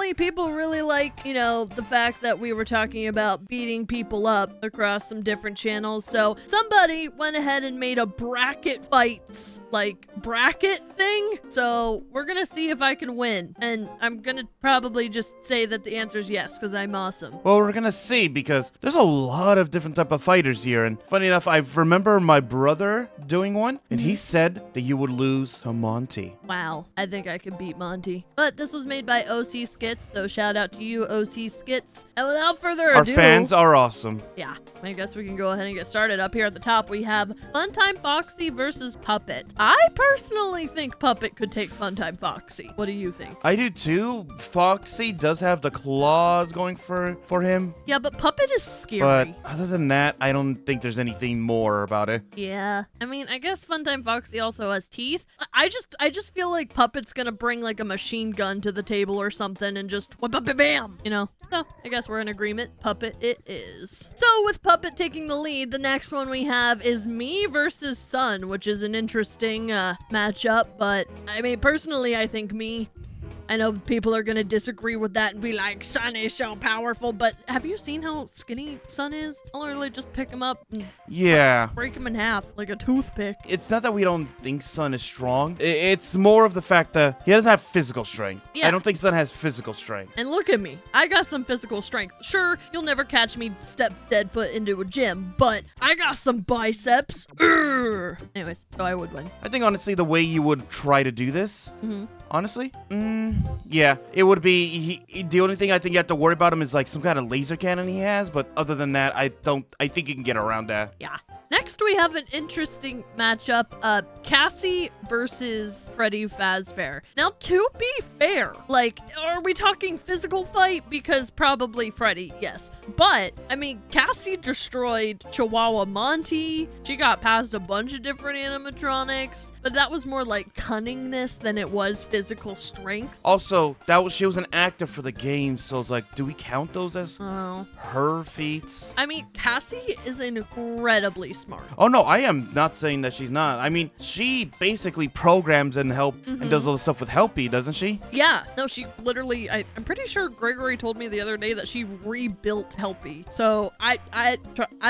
apparently people really like, the fact that we were talking about beating people up across some different channels. So somebody went ahead and made a bracket fights, bracket thing. So we're gonna see if I can win. And I'm gonna probably just say that the answer is yes, because I'm awesome. Well, we're gonna see, because there's a lot of different type of fighters here. And funny enough, I remember my brother doing one, and he said that you would lose to Monty. Wow, I think I could beat Monty. But this was made by OC Skits, so shout out to you, OC Skits. And without further ado... Our fans are awesome. Yeah, I guess we can go ahead and get started. Up here at the top, we have Funtime Foxy versus Puppet. I personally think Puppet could take Funtime Foxy. What do you think? I do too. Foxy does have the claws going for him. Yeah, but Puppet is scary. But other than that, I don't think there's anything more about it. Yeah, I mean, I guess Funtime Foxy also has teeth. I just feel like Puppet's gonna bring like a machine gun to the table or something and just bam, So I guess we're in agreement. Puppet it is. So with Puppet taking the lead, the next one we have is me versus Sun, which is an interesting matchup. But I mean, personally, I think me. I know people are going to disagree with that and be like, Sun is so powerful, but have you seen how skinny Sun is? I'll literally just pick him up and break him in half like a toothpick. It's not that we don't think Sun is strong. It's more of the fact that he doesn't have physical strength. Yeah. I don't think Sun has physical strength. And look at me. I got some physical strength. Sure, you'll never catch me step dead foot into a gym, but I got some biceps. Urgh. Anyways, so I would win. I think honestly the way you would try to do this, honestly, yeah, it would be, the only thing I think you have to worry about him is like some kind of laser cannon he has, but other than that, I think you can get around that. Yeah. Next, we have an interesting matchup, Cassie versus Freddy Fazbear. Now, to be fair, are we talking physical fight? Because probably Freddy, yes. But, I mean, Cassie destroyed Chihuahua Monty. She got past a bunch of different animatronics, but that was more like cunningness than it was physical strength. Also, she was an actor for the game, so it's like, do we count those as her feats? I mean, Cassie is incredibly smart. Oh no, I am not saying that she's not. I mean, she basically programs and and does all the stuff with Helpy, doesn't she? Yeah, no, she literally, I'm pretty sure Gregory told me the other day that she rebuilt Helpy. So I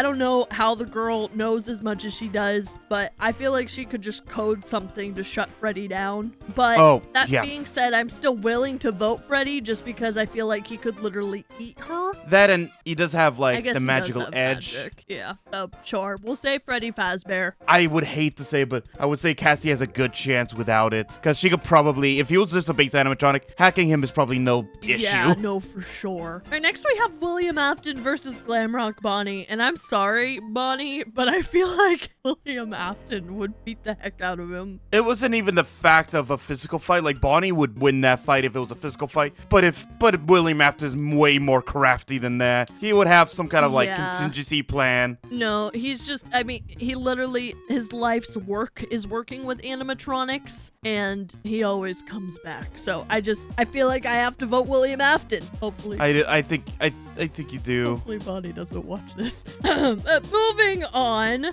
don't know how the girl knows as much as she does, but I feel like she could just code something to shut Freddy down. But that being said, I'm still willing to vote Freddy just because I feel like he could literally eat her. That, and he does have like the magical edge. Magic. Yeah, sure. We'll say Freddy Fazbear. I would hate to say, but I would say Cassie has a good chance without it. Because she could probably, if he was just a base animatronic, hacking him is probably no issue. Yeah, no, for sure. All right, next we have William Afton versus Glamrock Bonnie. And I'm sorry, Bonnie, but I feel like William Afton would beat the heck out of him. It wasn't even the fact of a physical fight. Like, Bonnie would win that fight if it was a physical fight. But William Afton is way more crafty than that. He would have some kind of contingency plan. No, he's just, I mean, he literally, his life's work is working with animatronics, and he always comes back. So I feel like I have to vote William Afton. Hopefully. I think you do. Hopefully Bonnie doesn't watch this. Moving on.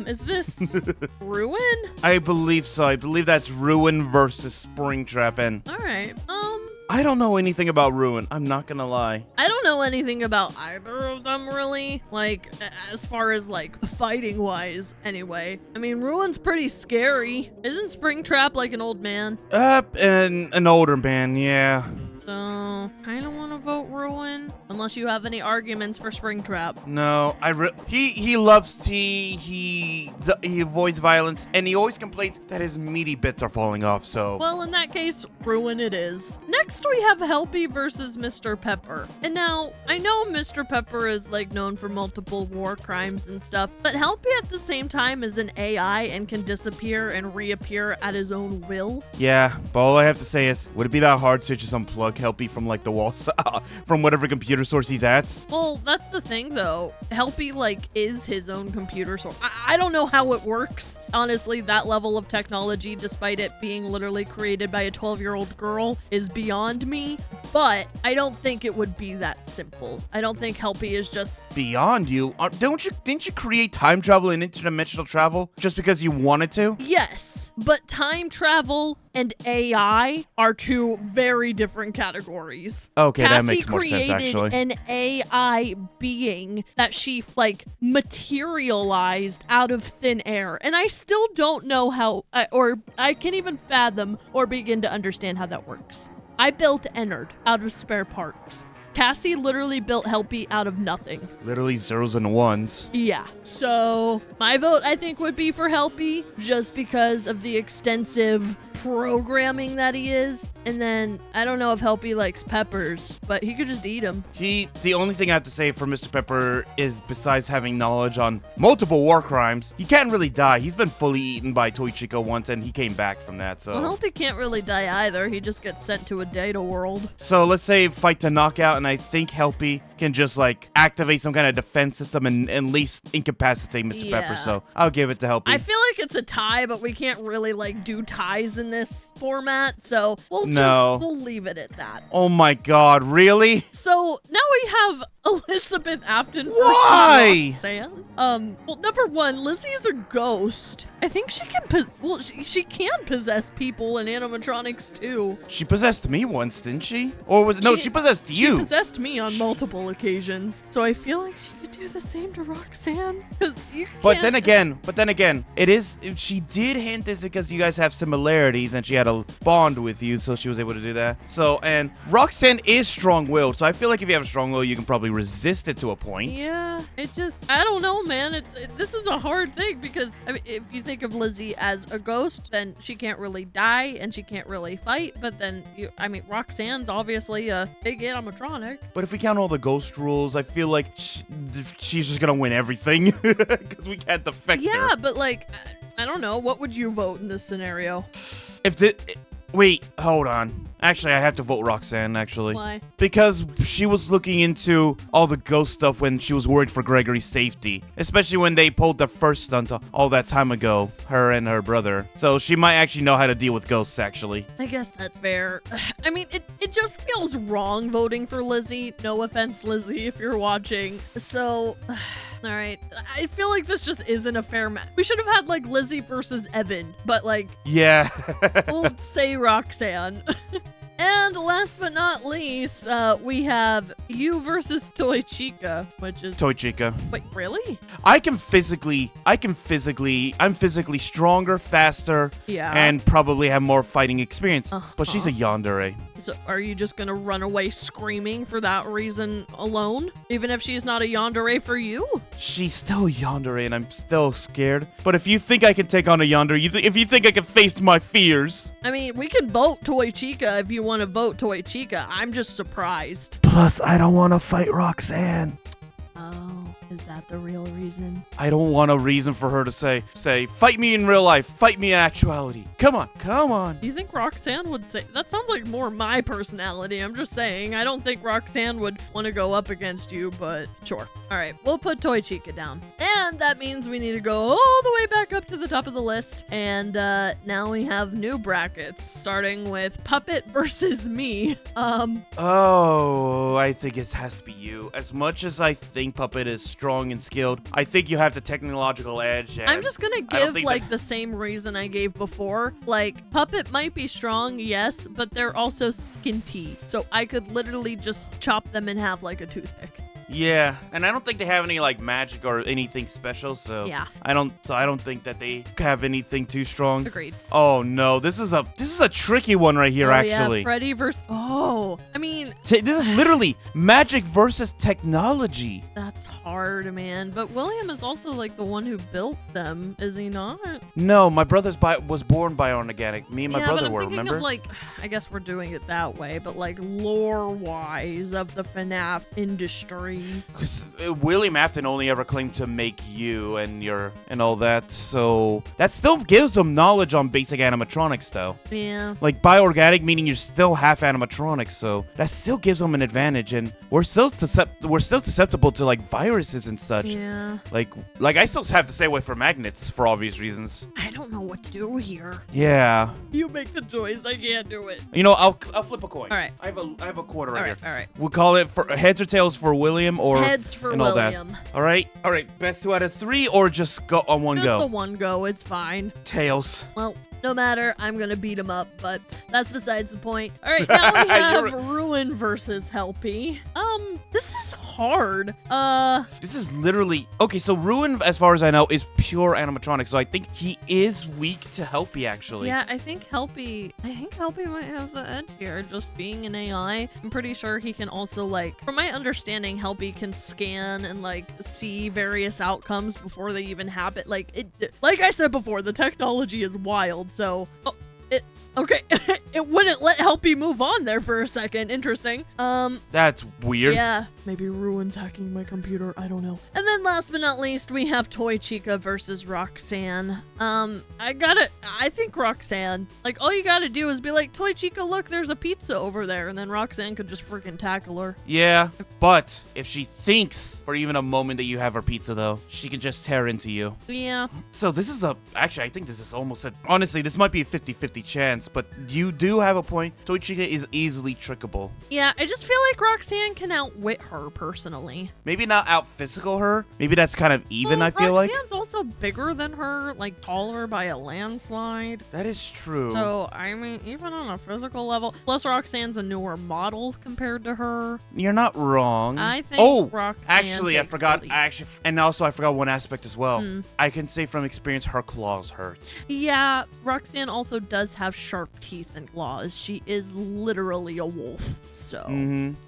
Is this Ruin? I believe so. I believe that's Ruin versus Springtrap. And all right. I don't know anything about Ruin. I'm not gonna lie. I don't know anything about either of them, really. Like, as far as, fighting wise, anyway. I mean, Ruin's pretty scary. Isn't Springtrap like an old man? An older man, yeah. So, I don't want to vote Ruin, unless you have any arguments for Springtrap. No, he loves tea, he avoids violence, and he always complains that his meaty bits are falling off, so... Well, in that case, Ruin it is. Next, we have Helpy versus Mr. Pepper. And now, I know Mr. Pepper is, known for multiple war crimes and stuff, but Helpy at the same time is an AI and can disappear and reappear at his own will. Yeah, but all I have to say is, would it be that hard to just unplug Helpy from the wall from whatever computer source he's at? Well, that's the thing though. Helpy is his own computer source. I don't know how it works. Honestly, that level of technology, despite it being literally created by a 12-year-old girl, is beyond me. But I don't think it would be that simple. I don't think Helpy is just beyond you. Didn't you create time travel and interdimensional travel just because you wanted to? Yes. But time travel and AI are two very different categories. Okay, Cassie that makes more sense, created actually. an AI being that she like materialized out of thin air, and I still don't know how, or I can't even fathom or begin to understand how that works. I built Ennard out of spare parts. Cassie literally built Helpy out of nothing. Literally zeros and ones. Yeah. So my vote, I think, would be for Helpy just because of the extensive programming that he is. And then I don't know if Helpy likes peppers, but he could just eat them. The only thing I have to say for Mr. Pepper is, besides having knowledge on multiple war crimes, he can't really die. He's been fully eaten by Toy Chica once, and he came back from that, so... Well, Helpy can't really die either. He just gets sent to a data world. So let's say fight to knockout, and I think Helpy can just, like, activate some kind of defense system and at least incapacitate Mr. Pepper, so I'll give it to Helpy. I feel like it's a tie, but we can't really, like, do ties in this format, so we'll leave it at that. Oh my god, really? So now we have Elizabeth Afton versus Why? Roxanne. Well, number one, Lizzie's a ghost. I think she can she can possess people and animatronics too. She possessed me once, didn't she? Or was it? No, she possessed you. She possessed me on multiple occasions. So I feel like she could do the same to Roxanne. But then again, she did hint this because you guys have similarities and she had a bond with you, so she was able to do that. So, and Roxanne is strong-willed, so I feel like if you have a strong will, you can probably resist it to a point. Yeah, I don't know, man. This is a hard thing because, I mean, if you think of Lizzie as a ghost, then she can't really die and she can't really fight. But then, Roxanne's obviously a big animatronic. But if we count all the ghost rules, I feel like she's just gonna win everything because we can't defect her. Yeah, but like, I don't know. What would you vote in this scenario? Wait, hold on. Actually, I have to vote Roxanne, actually. Why? Because she was looking into all the ghost stuff when she was worried for Gregory's safety. Especially when they pulled the first stunt all that time ago, her and her brother. So she might actually know how to deal with ghosts, actually. I guess that's fair. I mean, it just feels wrong voting for Lizzie. No offense, Lizzie, if you're watching. So... All right. I feel like this just isn't a fair match. We should have had, like, Lizzie versus Evan, but, like... Yeah. We'll say Roxanne. And last but not least, we have you versus Toy Chica, which is... Toy Chica. Wait, really? I'm physically stronger, faster, and probably have more fighting experience. But she's a yandere. So are you just gonna run away screaming for that reason alone? Even if she's not a yandere for you? She's still a yandere, and I'm still scared. But if you think I can take on a yandere, if you think I can face my fears... I mean, we can vote Toy Chica if you want to vote Toy Chica. I'm just surprised. Plus, I don't want to fight Roxanne. Oh, is that the real reason? I don't want a reason for her to say, fight me in real life, fight me in actuality. Come on. Do you think Roxanne would say... That sounds like more my personality. I'm just saying. I don't think Roxanne would want to go up against you, but sure. All right, we'll put Toy Chica down. And that means we need to go all the way back up to the top of the list. And now we have new brackets, starting with Puppet versus me. Oh, I think it has to be you. As much as I think Puppet is strong and skilled, I think you have the technological edge. And I'm just gonna give the same reason I gave before. Like, Puppet might be strong, yes, but they're also skinty. So I could literally just chop them in half like a toothpick. Yeah, and I don't think they have any like magic or anything special, so yeah. I don't think that they have anything too strong. Agreed. Oh no, this is a tricky one right here, actually. Yeah, Freddy versus... Oh, I mean... This is literally magic versus technology. That's hard, man. But William is also like the one who built them, is he not? No, my brother's was born bioorganic. Me and my brother were, remember? Of like, I guess we're doing it that way, but like lore-wise of the FNAF industry. William Afton only ever claimed to make you and all that, so that still gives them knowledge on basic animatronics, though. Yeah. Like bioorganic, meaning you're still half animatronics, so that still gives them an advantage, and we're still susceptible to like viruses and such. Yeah. Like I still have to stay away from magnets for obvious reasons. I don't know what to do here. Yeah. You make the choice. I can't do it. You know, I'll flip a coin. All right. I have a quarter right here. All right. We'll call it for heads or tails for William. William or Heads for and all William. that? All right. Best 2 out of 3 or just go on one Just go? the one go. It's fine. Tails. Well, no matter, I'm gonna beat him up, but that's besides the point. All right, now we have Ruin versus Helpy. This is hard. This is literally okay. So Ruin, as far as I know, is pure animatronic. So I think he is weak to Helpy, actually. Yeah, I think Helpy might have the edge here. Just being an AI, I'm pretty sure he can also, like, from my understanding, Helpy can scan and like see various outcomes before they even happen. Like I said before, the technology is wild. So, okay, it wouldn't let Helpy move on there for a second. Interesting. That's weird. Yeah, maybe Ruin's hacking my computer. I don't know. And then last but not least, we have Toy Chica versus Roxanne. I think Roxanne. Like, all you gotta do is be like, Toy Chica, look, there's a pizza over there, and then Roxanne could just freaking tackle her. Yeah, but if she thinks for even a moment that you have her pizza, though, she can just tear into you. Yeah. So this is actually, I think this is almost honestly, this might be a 50-50 chance, but you do have a point. Toy Chica is easily trickable. Yeah, I just feel like Roxanne can outwit her, personally. Maybe not out physical her. Maybe that's kind of even, I feel like. Roxanne's also bigger than her, like taller by a landslide. That is true. So, I mean, even on a physical level, plus Roxanne's a newer model compared to her. You're not wrong. I think Roxanne actually, I takes forgot. the lead. And also I forgot one aspect as well. I can say from experience, her claws hurt. Yeah, Roxanne also does have sharp teeth and claws. She is literally a wolf, so.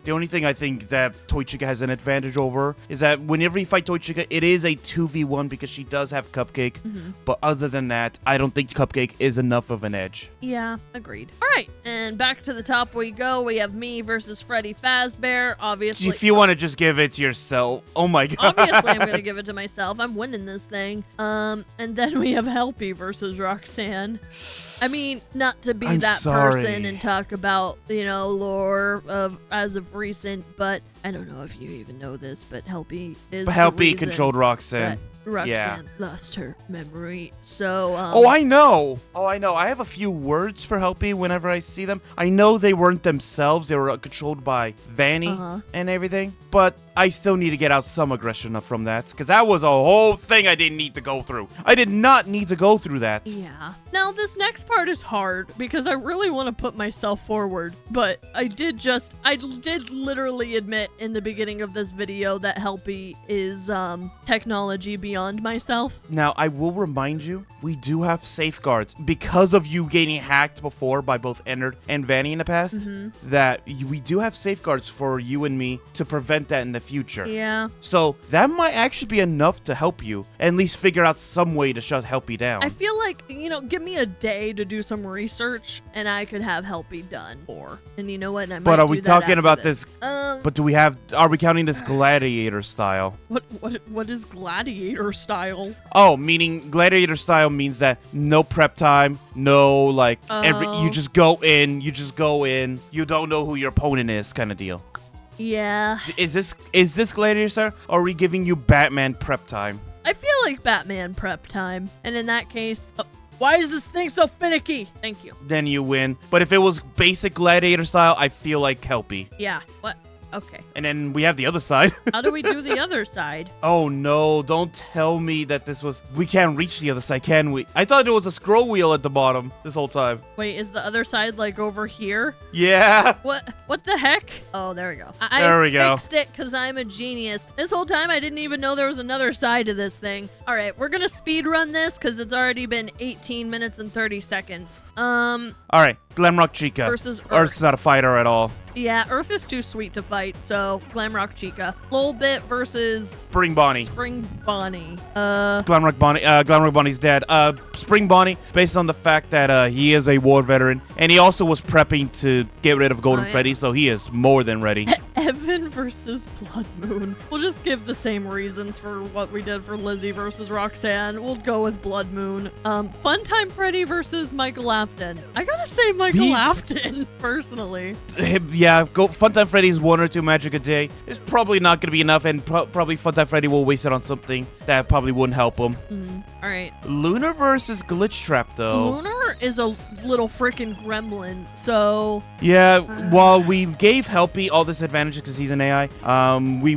The only thing I think that Toy Chica has an advantage over is that whenever you fight Toy Chica, it is a 2v1 because she does have Cupcake. But other than that, I don't think Cupcake is enough of an edge. Yeah, agreed. All right, and back to the top we go. We have me versus Freddy Fazbear, obviously. If you want to just give it to yourself, oh my god. Obviously, I'm going to give it to myself. I'm winning this thing. And then we have Helpy versus Roxanne. I mean, not to be person and talk about, lore of as of recent, but I don't know if you even know this, but Helpy is Helpy controlled Roxanne. Roxanne lost her memory. So, I know. I have a few words for Helpy whenever I see them. I know they weren't themselves. They were controlled by Vanny and everything. But I still need to get out some aggression from that. Because that was a whole thing I didn't need to go through. I did not need to go through that. Yeah. Now, this next part is hard because I really want to put myself forward. But I did literally admit in the beginning of this video that Helpy is technology beyond myself. Now, I will remind you, we do have safeguards because of you getting hacked before by both Ennard and Vanny in the past, that we do have safeguards for you and me to prevent that in the future. Yeah. So that might actually be enough to help you, at least figure out some way to shut Helpy down. I feel like, give me a day to do some research and I could have Helpy done for. And you know what? And I might but are do we that talking after about this? But are we counting this gladiator style? What is gladiator style? Oh, meaning gladiator style means that no prep time, no you just go in, you don't know who your opponent is kind of deal. Yeah. Is this gladiator style, or are we giving you Batman prep time? I feel like Batman prep time. And in that case, why is this thing so finicky? Thank you. Then you win. But if it was basic gladiator style, I feel like Helpy. Yeah. What? Okay. And then we have the other side. How do we do the other side? Oh no, don't tell me that we can't reach the other side, can we? I thought there was a scroll wheel at the bottom this whole time. Wait, is the other side like over here? Yeah. What the heck? Oh, there we go. There we go. I fixed it because I'm a genius. This whole time I didn't even know there was another side to this thing. All right, we're gonna speed run this because it's already been 18 minutes and 30 seconds. All right, Glamrock Chica. Versus Earth. Earth's not a fighter at all. Yeah, Earth is too sweet to fight, so Glamrock Chica. Lolbit versus Spring Bonnie. Spring Bonnie. Glamrock Bonnie's dead. Spring Bonnie, based on the fact that he is a war veteran, and he also was prepping to get rid of Golden Freddy, so he is more than ready. Evan versus Blood Moon. We'll just give the same reasons for what we did for Lizzie versus Roxanne. We'll go with Blood Moon. Funtime Freddy versus Michael Afton. I gotta say Michael Afton, personally. Yeah, Funtime Freddy's 1 or 2 magic a day. It's probably not going to be enough, and probably Funtime Freddy will waste it on something that probably wouldn't help him. All right. Lunar versus Glitch Trap, though. Lunar is a little freaking gremlin, so... Yeah, while we gave Helpy all this advantage because he's an AI, we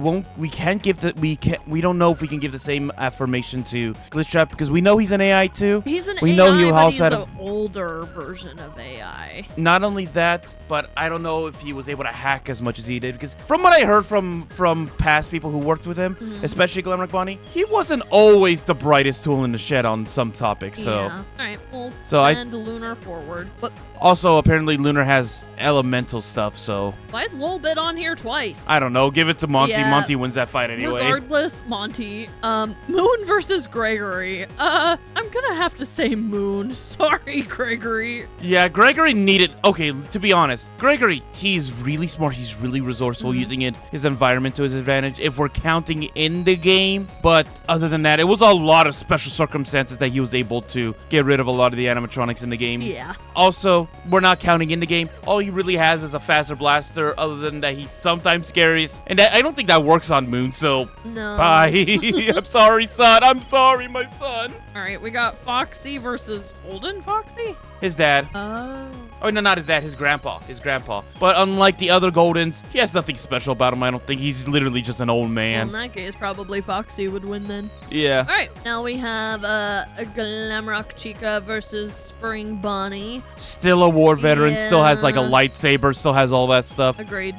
don't know if we can give the same affirmation to Glitch Trap because we know he's an AI too. He's an we AI, know he but also he's had an older version of AI. Not only that, but I don't know if he was able to hack as much as he did because from what I heard from past people who worked with him, especially Glamrock Bonnie, he wasn't always the brightest tool in the shed on some topics. So, yeah. All right, well, so send Lunar forward. But also, apparently, Lunar has elemental stuff, so... Why is Lolbit on here twice? I don't know. Give it to Monty. Yeah. Monty wins that fight anyway. Regardless, Monty. Moon versus Gregory. I'm gonna have to say Moon. Sorry, Gregory. Yeah, Gregory needed... Okay, to be honest, Gregory, he's really smart. He's really resourceful, using his environment to his advantage if we're counting in the game. But other than that, it was a lot of special circumstances that he was able to get rid of a lot of the animatronics in the game. Yeah. Also, we're not counting in the game. All he really has is a faster blaster, other than that he's sometimes carries. And I don't think that works on Moon, so... No. Bye. I'm sorry, son. I'm sorry, my son. All right, we got Foxy versus Golden Foxy? His dad. Oh, no, not his dad. His grandpa. His grandpa. But unlike the other Goldens, he has nothing special about him, I don't think. He's literally just an old man. Well, in that case, probably Foxy would win then. Yeah. All right, now we have a Glamrock Chica versus Spring Bonnie. Still a war veteran. Still has like a Yeah. lightsaber. Still has all that stuff. Agreed.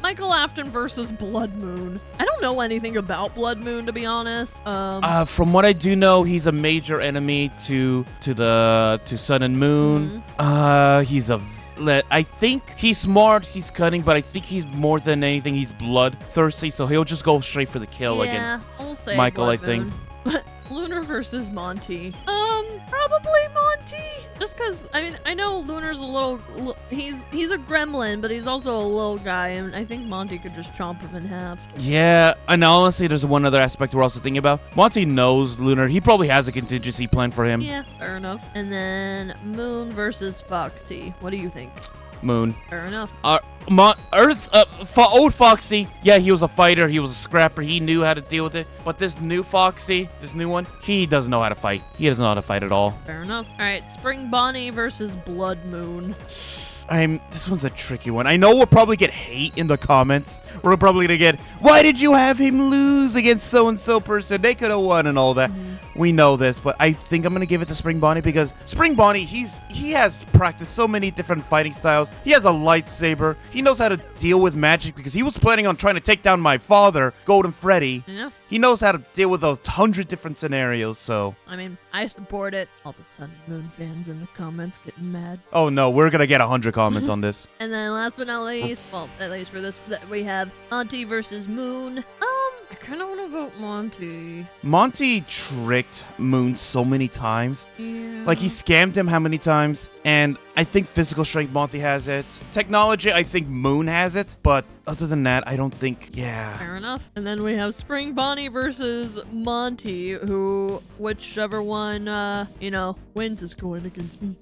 Michael Afton versus Blood Moon. I don't know anything about Blood Moon, to be honest. From what I do know, he's a major enemy to Sun and Moon. I think he's smart, he's cunning, but I think he's more than anything, he's bloodthirsty, so he'll just go straight for the kill against I'll say Michael, Blood I think. Moon. Lunar versus Monty. Probably Monty. Just because, I mean, I know Lunar's a little, he's a gremlin, but he's also a little guy, and I think Monty could just chomp him in half. Yeah, and honestly, there's one other aspect we're also thinking about. Monty knows Lunar. He probably has a contingency plan for him. Yeah, fair enough. And then Moon versus Foxy. What do you think? Moon. Fair enough. Old Foxy, yeah, he was a fighter, he was a scrapper, he knew how to deal with it. But this new Foxy, this new one, he doesn't know how to fight. He doesn't know how to fight at all. Fair enough. All right, Spring Bonnie versus Blood Moon. This one's a tricky one. I know we'll probably get hate in the comments. We're probably gonna get, why did you have him lose against so-and-so person? They could have won and all that. We know this, but I think I'm gonna give it to Spring Bonnie because Spring Bonnie, he has practiced so many different fighting styles. He has a lightsaber. He knows how to deal with magic because he was planning on trying to take down my father, Golden Freddy. Yeah. He knows how to deal with 100 different scenarios, so... I mean, I support it. All the Sun and Moon fans in the comments getting mad. Oh no, we're gonna get 100 comments on this. And then last but not least, well, at least for this, we have Monty versus Moon. I kind of want to vote Monty. Monty tricked Moon so many times. Yeah. Like, he scammed him how many times? And I think physical strength, Monty has it. Technology, I think Moon has it. But other than that, I don't think, yeah. Fair enough. And then we have Spring Bonnie versus Monty, who, whichever one, wins is going against me.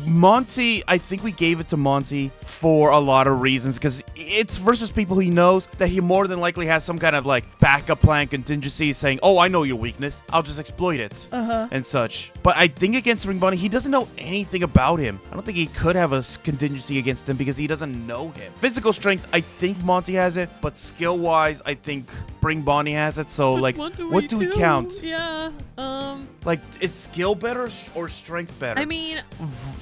Monty, I think we gave it to Monty for a lot of reasons. Because it's versus people he knows that he more than likely has some kind of, like, backup plan, contingency, saying, oh, I know your weakness. I'll just exploit it. And such. But I think against Spring Bonnie, he doesn't know anything about him. I don't think he could have a contingency against him because he doesn't know him. Physical strength, I think Monty has it, but skill-wise, I think Spring Bonnie has it. So, like, what do we count? Yeah, Like, is skill better or strength better? I mean,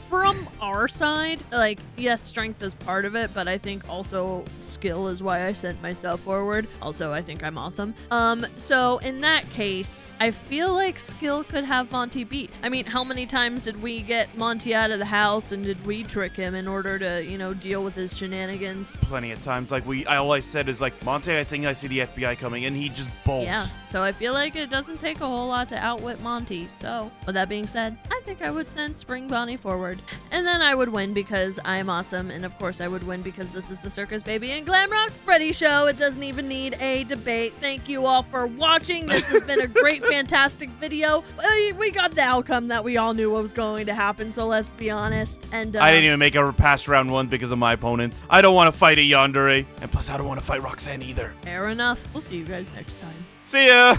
from our side, like, yes, strength is part of it, but I think also skill is why I sent myself forward. Also, I think I'm awesome. So in that case, I feel like skill could have Monty beat. I mean, how many times did we get Monty out of the house and did we trick him in order to, deal with his shenanigans? Plenty of times. Like, all I said is, like, Monty, I think I see the FBI coming, and he just bolts. Yeah, so I feel like it doesn't take a whole lot to outwit Monty. So, with that being said, I think I would send Spring Bonnie forward. And then I would win because I'm awesome, and of course I would win because this is the Circus Baby and Glamrock Freddy show. It doesn't even need a debate. Thank you all for watching. This has been a great, fantastic video. We got the outcome that we all knew what was going to happen, so let's be honest. And I didn't even make it past round 1 because of my opponents. I don't want to fight a Yandere, and plus I don't want to fight Roxanne either. Fair enough. We'll see you guys next time. See ya!